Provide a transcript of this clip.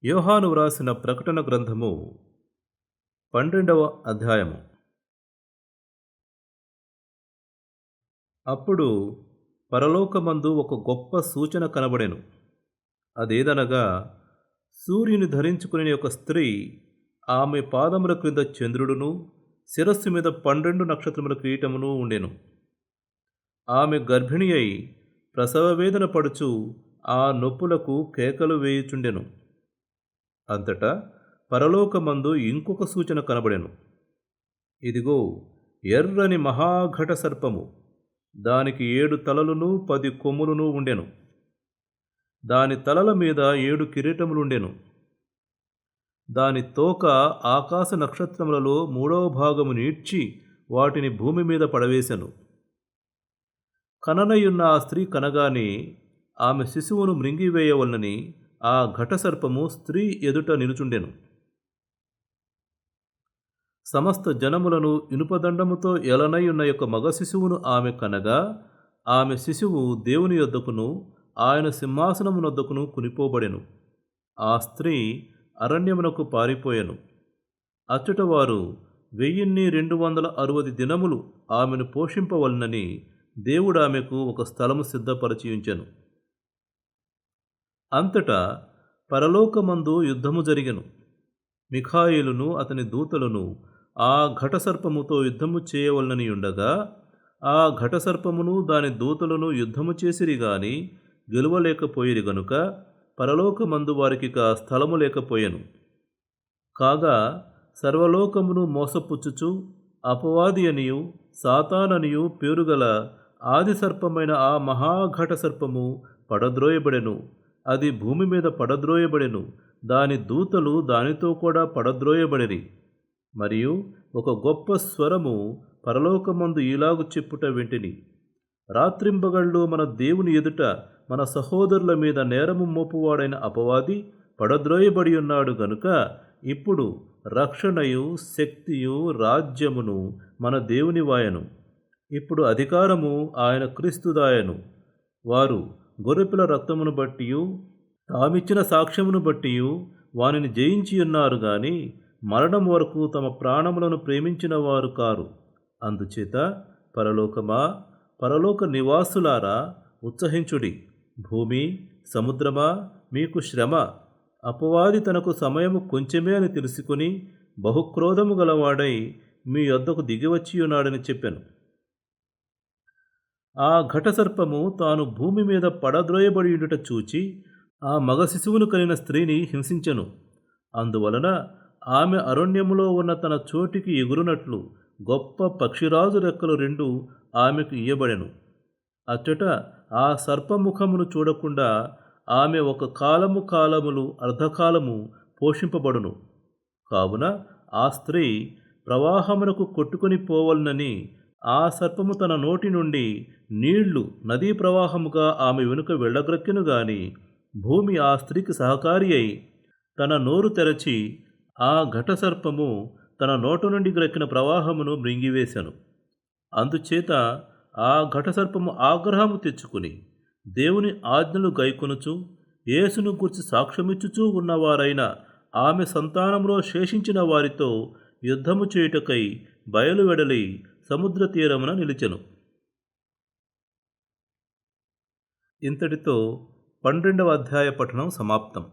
యోహాను వ్రాసిన ప్రకటన గ్రంథము 12వ అధ్యాయము. అప్పుడు పరలోకమందు ఒక గొప్ప సూచన కనబడెను. అదేదనగా, సూర్యుని ధరించుకుని ఒక స్త్రీ, ఆమె పాదముల క్రింద చంద్రుడును, శిరస్సు మీద 12 నక్షత్రముల కిరీటమును ఉండెను. ఆమె గర్భిణి అయి ప్రసవ వేదన పడుచు ఆ నొప్పులకు కేకలు వేయుచుండెను. అంతటా పరలోకమందు ఇంకొక సూచన కనబడెను. ఇదిగో, ఎర్రని మహాఘట సర్పము, దానికి 7 తలలును 10 కొమ్ములును ఉండెను. దాని తలల మీద 7 కిరీటములుండెను. దాని తోక ఆకాశ నక్షత్రములలో 3వ భాగము నీడ్చి వాటిని భూమి మీద పడవేశెను. కననయున్న ఆ స్త్రీ కనగానే ఆమె శిశువును మృంగివేయవలనని ఆ ఘటసర్పము స్త్రీ ఎదుట నిలుచుండెను. సమస్త జనములను ఇనుపదండముతో ఎలనయున్న యొక్క మగ శిశువును ఆమె కనగా, ఆమె శిశువు దేవుని యొద్దకును ఆయన సింహాసనమునొద్దకును కునిపోబడెను. ఆ స్త్రీ అరణ్యమునకు పారిపోయెను. అచ్చట వారు 1260 దినములు ఆమెను పోషింపవలనని దేవుడు ఆమెకు ఒక స్థలము సిద్ధపరచియుంచెను. అంతటా పరలోకమందు యుద్ధము జరిగెను. మిఖాయేలును అతని దూతలను ఆ ఘటసర్పముతో యుద్ధము చేయవలనని ఉండగా, ఆ ఘటసర్పమును దాని దూతలను యుద్ధము చేసిరి గాని గెలువలేకపోయిరి గనుక పరలోకమందు వారికిక స్థలము లేకపోయెను. కాగా సర్వలోకమును మోసపుచ్చుచు అపవాది అనియు సాతాననియు పేరుగల ఆది సర్పమైన ఆ మహాఘట సర్పము పడద్రోయబడెను. అది భూమి మీద పడద్రోయబడెను. దాని దూతలు దానితో కూడా పడద్రోయబడిరి. మరియు ఒక గొప్ప స్వరము పరలోకమందు ఈలాగు చెప్పుట వింటిని, రాత్రింబగళ్ళు మన దేవుని ఎదుట మన సహోదరుల మీద నేరము మోపువాడైన అపవాది పడద్రోయబడి ఉన్నాడు గనుక ఇప్పుడు రక్షణయు శక్తియు రాజ్యమును మన దేవుని వాయను. ఇప్పుడు అధికారము ఆయన క్రీస్తుదాయను. వారు గొర్రెపిల్ల రక్తమును బట్టియు తామిచ్చిన సాక్ష్యమును బట్టియు వానిని జయించియున్నారు గాని మరణం వరకు తమ ప్రాణములను ప్రేమించిన వారు కారు. అందుచేత పరలోకమా, పరలోక నివాసులారా ఉత్సహించుడి. భూమి, సముద్రమా, మీకు శ్రమ. అపవాది తనకు సమయము కొంచెమే అని తెలుసుకుని బహుక్రోధము గలవాడై మీ యొద్దకు దిగివచ్చియున్నాడని చెప్పెను. ఆ ఘటసర్పము తాను భూమి మీద పడద్రోయబడియుండుట చూచి ఆ మగ శిశువును కలిగిన స్త్రీని హింసించెను. అందువలన ఆమె అరణ్యములో ఉన్న తన చోటికి ఎగురునట్లు గొప్ప పక్షిరాజు రెక్కలు 2 ఆమెకు ఇయ్యబడెను. అచ్చట ఆ సర్పముఖమును చూడకుండా ఆమె ఒక కాలములు అర్ధకాలము పోషింపబడును. కావున ఆ స్త్రీ ప్రవాహమునకు కొట్టుకొని పోవలనని ఆ సర్పము తన నోటి నుండి నీళ్లు నదీ ప్రవాహముగా ఆమె వెనుక వెళ్ళగ్రక్కెను గాని భూమి ఆ స్త్రీకి సహకారి అయి తన నోరు తెరచి ఆ ఘటసర్పము తన నోటు నుండి గ్రక్కిన ప్రవాహమును మృంగివేశెను. అందుచేత ఆ ఘటసర్పము ఆగ్రహము తెచ్చుకుని దేవుని ఆజ్ఞలు గైకొనుచు యేసును గూర్చి సాక్ష్యమిచ్చుచూ ఉన్నవారైన ఆమె సంతానంలో శేషించిన వారితో యుద్ధము చేయుటకై బయలువెడలి సముద్ర తీరమున నిలిచెను. ఇంతటితో 12వ అధ్యాయ పఠనం సమాప్తం.